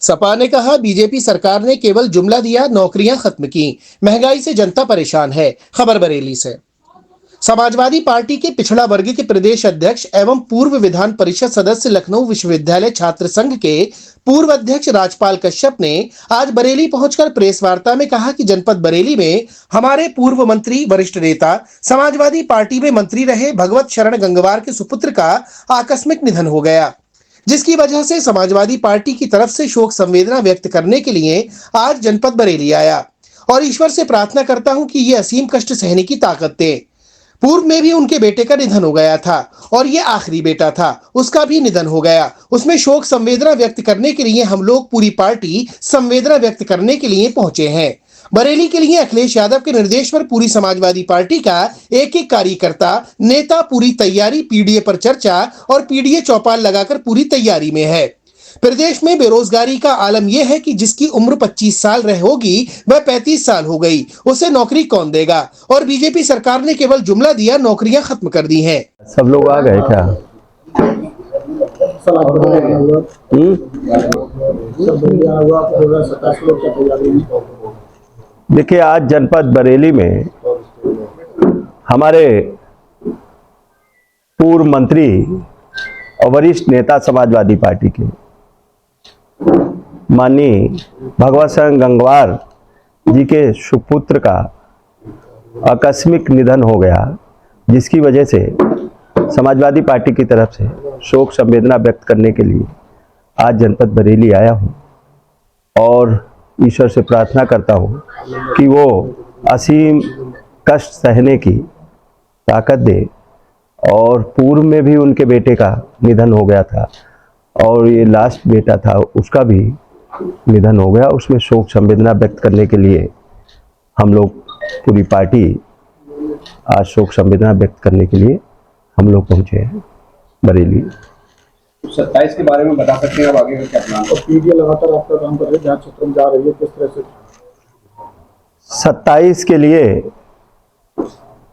सपा ने कहा बीजेपी सरकार ने केवल जुमला दिया, नौकरियां खत्म की। महंगाई से जनता परेशान है। खबर बरेली से। समाजवादी पार्टी के पिछड़ा वर्ग के प्रदेश अध्यक्ष एवं पूर्व विधान परिषद सदस्य लखनऊ विश्वविद्यालय छात्र संघ के पूर्व अध्यक्ष राजपाल कश्यप ने आज बरेली पहुंचकर प्रेस वार्ता में कहा कि जनपद बरेली में हमारे पूर्व मंत्री, वरिष्ठ नेता, समाजवादी पार्टी में मंत्री रहे भगवत शरण गंगवार के सुपुत्र का आकस्मिक निधन हो गया, जिसकी वजह से समाजवादी पार्टी की तरफ से शोक संवेदना व्यक्त करने के लिए आज जनपद बरेली आया और ईश्वर से प्रार्थना करता हूं कि ये असीम कष्ट सहने की ताकत दे। पूर्व में भी उनके बेटे का निधन हो गया था और ये आखिरी बेटा था, उसका भी निधन हो गया। उसमें शोक संवेदना व्यक्त करने के लिए हम लोग पूरी पार्टी संवेदना व्यक्त करने के लिए पहुंचे हैं। बरेली के लिए अखिलेश यादव के निर्देश पर पूरी समाजवादी पार्टी का एक एक कार्यकर्ता, नेता पूरी तैयारी, पीडीए पर चर्चा और पीडीए चौपाल लगाकर पूरी तैयारी में है। प्रदेश में बेरोजगारी का आलम यह है कि जिसकी उम्र 25 साल रह होगी वह 35 साल हो गई, उसे नौकरी कौन देगा? और बीजेपी सरकार ने केवल जुमला दिया, नौकरियां खत्म कर दी हैं। सब लोग आ गए क्या? देखिए, आज जनपद बरेली में हमारे पूर्व मंत्री और वरिष्ठ नेता समाजवादी पार्टी के माननीय भगवत शरण गंगवार जी के सुपुत्र का आकस्मिक निधन हो गया, जिसकी वजह से समाजवादी पार्टी की तरफ से शोक संवेदना व्यक्त करने के लिए आज जनपद बरेली आया हूं और ईश्वर से प्रार्थना करता हूं कि वो असीम कष्ट सहने की ताकत दे। और पूर्व में भी उनके बेटे का निधन हो गया था और ये लास्ट बेटा था, उसका भी निधन हो गया। उसमें शोक संवेदना व्यक्त करने के लिए हम लोग पूरी पार्टी आज शोक संवेदना व्यक्त करने के लिए हम लोग पहुंचे हैं बरेली। 27 के बारे में बता सकते हैं अब आगे का क्या प्लान है? पीडीए लगातार आपका काम कर रही है, जहाँ क्षेत्र में जा रही है, किस तरह से? 27 के लिए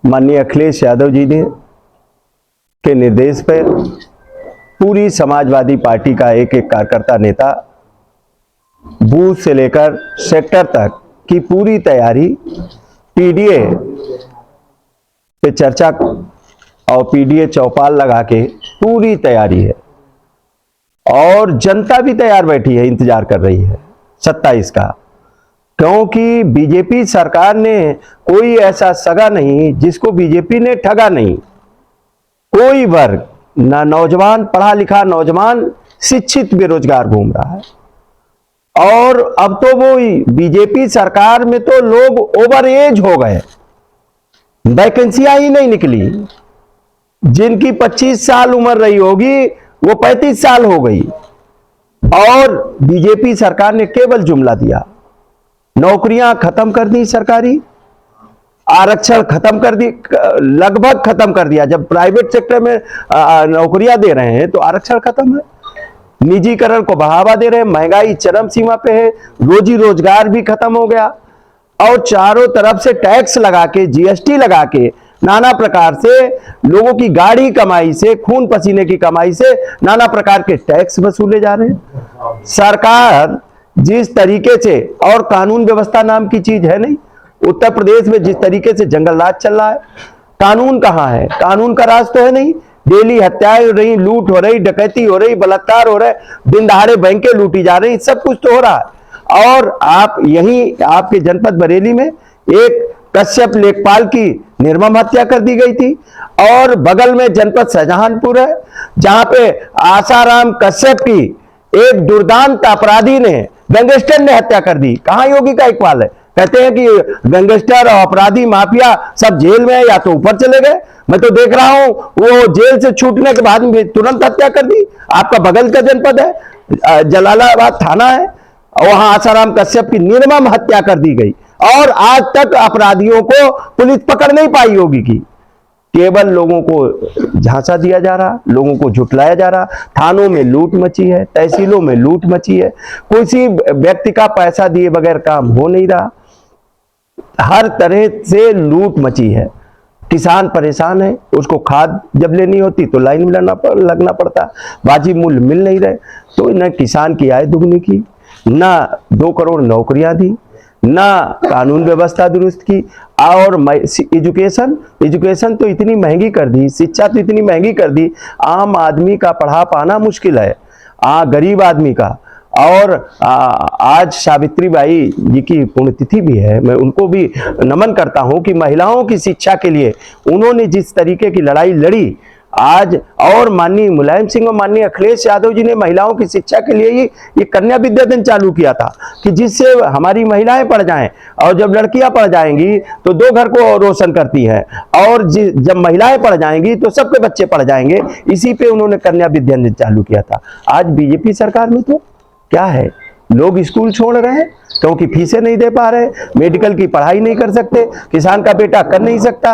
माननीय अखिलेश यादव जी ने के निर्देश पर पूरी समाजवादी पार्टी का एक एक कार्यकर्ता, नेता, बूथ से लेकर सेक्टर तक की पूरी तैयारी, पीडीए पे चर्चा और पीडीए चौपाल लगा के पूरी तैयारी है और जनता भी तैयार बैठी है, इंतजार कर रही है 27 का। क्योंकि बीजेपी सरकार ने कोई ऐसा सगा नहीं जिसको बीजेपी ने ठगा नहीं। कोई वर्ग, ना नौजवान, पढ़ा लिखा नौजवान, शिक्षित बेरोजगार घूम रहा है। और अब तो वो बीजेपी सरकार में तो लोग ओवर एज हो गए, वैकेंसियां ही नहीं निकली। जिनकी 25 साल उम्र रही होगी वो 35 साल हो गई और बीजेपी सरकार ने केवल जुमला दिया। नौकरियां खत्म कर दी सरकारी, आरक्षण खत्म कर दी, लगभग खत्म कर दिया। जब प्राइवेट सेक्टर में नौकरियां दे रहे हैं तो आरक्षण खत्म है, निजीकरण को बढ़ावा दे रहे हैं, महंगाई चरम सीमा पे है, रोजी रोजगार भी खत्म हो गया और चारों तरफ से टैक्स लगा के, जीएसटी लगा के, नाना प्रकार से लोगों की गाढ़ी कमाई से, खून पसीने की कमाई से नाना प्रकार के टैक्स वसूले जा रहे हैं। सरकार जिस तरीके से, और कानून व्यवस्था नाम की चीज है नहीं। उत्तर प्रदेश में जिस तरीके से जंगल राज चल रहा है, कानून कहां है? कानून का राज तो है नहीं। डेली हत्याएं हो रही, लूट हो रही, डकैती हो रही, बलात्कार हो रहे, दिन दहाड़े बैंकें लूटी जा रही, सब कुछ तो हो रहा है। और आप यहीं आपके जनपद बरेली में एक कश्यप लेखपाल की निर्मम हत्या कर दी गई थी और बगल में जनपद शाहजहांपुर है, जहां पे आसाराम कश्यप की एक दुर्दांत अपराधी ने, गैंगस्टर ने हत्या कर दी। कहां योगी का इकबाल है? कहते हैं कि गैंगस्टर और अपराधी, माफिया सब जेल में है या तो ऊपर चले गए। मैं तो देख रहा हूं वो जेल से छूटने के बाद में तुरंत हत्या कर दी। आपका बगल का जनपद है, जलालाबाद थाना है, वहां आसाराम कश्यप की निर्मम हत्या कर दी गई और आज तक अपराधियों को पुलिस पकड़ नहीं पाई होगी की। केवल लोगों को झांसा दिया जा रहा, लोगों को झुठलाया जा रहा। थानों में लूट मची है, तहसीलों में लूट मची है, किसी व्यक्ति का पैसा दिए बगैर काम हो नहीं रहा। हर तरह से लूट मची है। किसान परेशान है, उसको खाद जब लेनी होती तो लाइन में लगना पड़ता, वाजिब मूल्य मिल नहीं रहे। तो न किसान की आय दुगनी की, ना 2 करोड़ नौकरियां दी, ना कानून व्यवस्था दुरुस्त की, और एजुकेशन तो इतनी महंगी कर दी, शिक्षा तो इतनी महंगी कर दी, आम आदमी का पढ़ा पाना मुश्किल है, गरीब आदमी का। और आज सावित्रीबाई जी की पुण्यतिथि भी है, मैं उनको भी नमन करता हूं कि महिलाओं की शिक्षा के लिए उन्होंने जिस तरीके की लड़ाई लड़ी आज, और माननीय मुलायम सिंह और माननीय अखिलेश यादव जी ने महिलाओं की शिक्षा के लिए ये कन्या विद्यादान चालू किया था कि जिससे हमारी महिलाएं पढ़ जाएं, और जब लड़कियां पढ़ जाएंगी तो 2 घर को रोशन करती हैं, और जब महिलाएं पढ़ जाएंगी तो सबके बच्चे पढ़ जाएंगे। इसी पे उन्होंने कन्या विद्यादान चालू किया था। आज बीजेपी सरकार में तो क्या है, लोग स्कूल छोड़ रहे हैं क्योंकि फीसें नहीं दे पा रहे, मेडिकल की पढ़ाई नहीं कर सकते, किसान का बेटा कर नहीं सकता,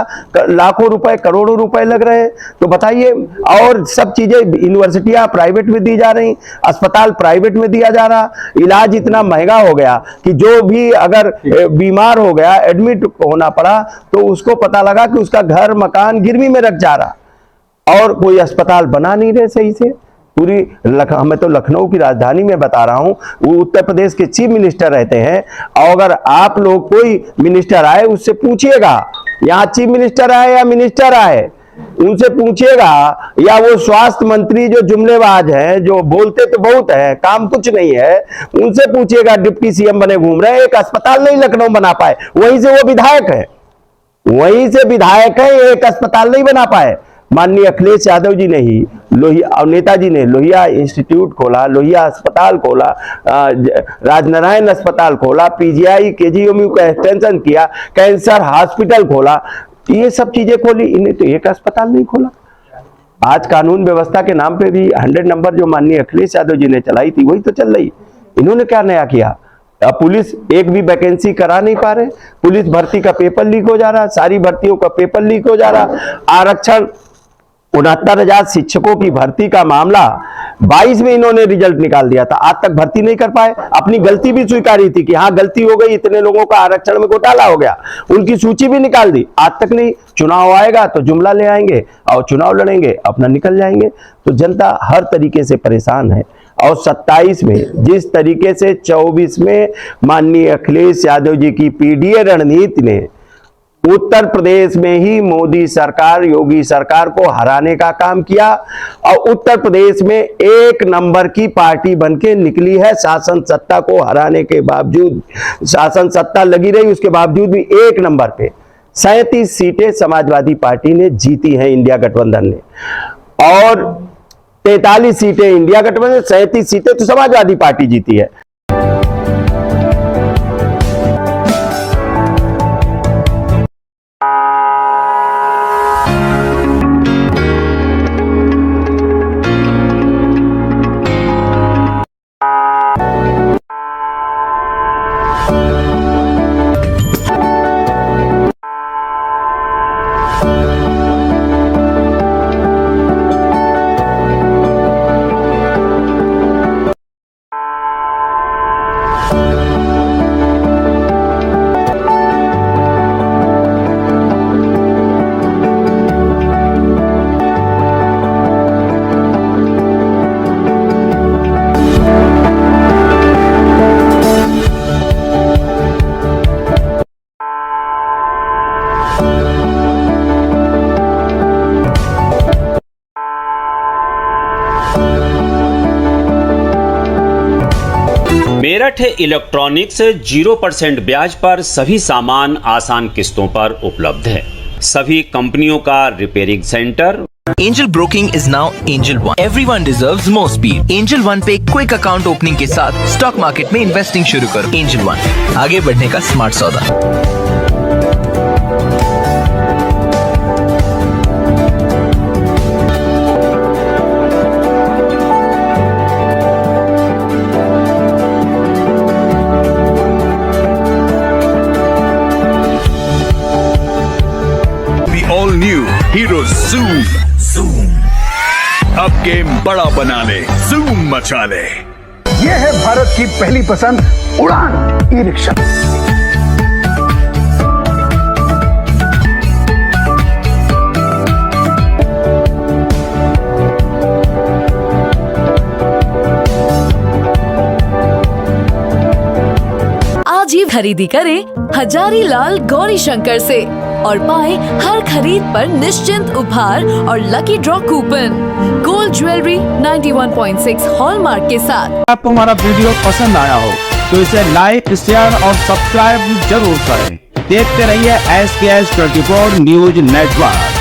लाखों रुपए करोड़ों रुपए लग रहे हैं, तो बताइए। और सब चीजें, यूनिवर्सिटियां प्राइवेट में दी जा रही, अस्पताल प्राइवेट में दिया जा रहा, इलाज इतना महंगा हो गया कि जो भी अगर बीमार हो गया, एडमिट होना पड़ा, तो उसको पता लगा कि उसका घर मकान गिरवी में रख जा रहा, और कोई अस्पताल बना नहीं रहे सही से। पूरी मैं तो लखनऊ की राजधानी में बता रहा हूं, वो उत्तर प्रदेश के चीफ मिनिस्टर रहते हैं, और अगर आप लोग कोई मिनिस्टर आए उससे पूछिएगा, यहाँ चीफ मिनिस्टर आए या मिनिस्टर आए, उनसे पूछिएगा, या वो स्वास्थ्य मंत्री जो जुमलेबाज हैं, जो बोलते तो बहुत है, काम कुछ नहीं है, उनसे पूछिएगा, डिप्टी सीएम बने घूम रहे हैं, एक अस्पताल नहीं लखनऊ बना पाए, वहीं से वो विधायक है, वहीं से विधायक है, एक अस्पताल नहीं बना पाए। माननीय अखिलेश यादव जी ने ही लोहिया, और नेताजी ने लोहिया इंस्टीट्यूट खोला, लोहिया अस्पताल खोला, राजनारायण अस्पताल खोला, पीजीआई केजीएमयू का एक्सटेंशन किया, कैंसर हॉस्पिटल खोला, ये सब चीजें खोली, इन्हें तो एक अस्पताल नहीं खोला। आज कानून व्यवस्था के नाम पे भी 100 नंबर जो माननीय अखिलेश यादव जी ने चलाई थी वही तो चल रही। इन्होंने क्या नया किया? पुलिस एक भी वैकेंसी करा नहीं पा रहे, पुलिस भर्ती का पेपर लीक हो जा रहा, सारी भर्तियों का पेपर लीक हो जा रहा। आरक्षण 69,000 शिक्षकों की भर्ती का मामला 22 में इन्होंने रिजल्ट निकाल दिया था, आज तक भर्ती नहीं कर पाए। अपनी गलती भी स्वीकारी थी कि हाँ गलती हो गई, इतने लोगों का आरक्षण में घोटाला हो गया, उनकी सूची भी निकाल दी, आज तक नहीं। चुनाव आएगा तो जुमला ले आएंगे और चुनाव लड़ेंगे, अपना निकल जाएंगे। तो जनता हर तरीके से परेशान है। और 27 में जिस तरीके से 24 में माननीय अखिलेश यादव जी की पीडीए रणनीति ने उत्तर प्रदेश में ही मोदी सरकार, योगी सरकार को हराने का काम किया, और उत्तर प्रदेश में 1 नंबर की पार्टी बनके निकली है। शासन सत्ता को हराने के बावजूद, शासन सत्ता लगी रही उसके बावजूद भी 1 नंबर पे 37 सीटें समाजवादी पार्टी ने जीती हैं, इंडिया गठबंधन ने, और 43 सीटें इंडिया गठबंधन, 37 सीटें तो समाजवादी पार्टी जीती है। मेरठ इलेक्ट्रॉनिक्स 0% ब्याज पर सभी सामान आसान किस्तों पर उपलब्ध है। सभी कंपनियों का repairing centre. Angel Broking is now Angel One. Everyone deserves more speed. Angel One पे क्विक अकाउंट ओपनिंग के साथ स्टॉक मार्केट में इन्वेस्टिंग शुरू करो। Angel One, आगे बढ़ने का स्मार्ट सौदा। ऑल न्यू हीरो ज़ूम अब गेम बड़ा बना ले, ज़ूम मचा ले। ये है भारत की पहली पसंद उड़ान ई रिक्शा। आज ही खरीदी करें हजारीलाल गौरी शंकर से और पाएं हर खरीद पर निश्चिंत उपहार और lucky draw coupon. Gold jewellery 91.6 hallmark के साथ। आपको हमारा वीडियो पसंद आया हो तो इसे लाइक, शेयर और सब्सक्राइब जरूर करें। देखते रहिए SKS 24 न्यूज नेटवर्क।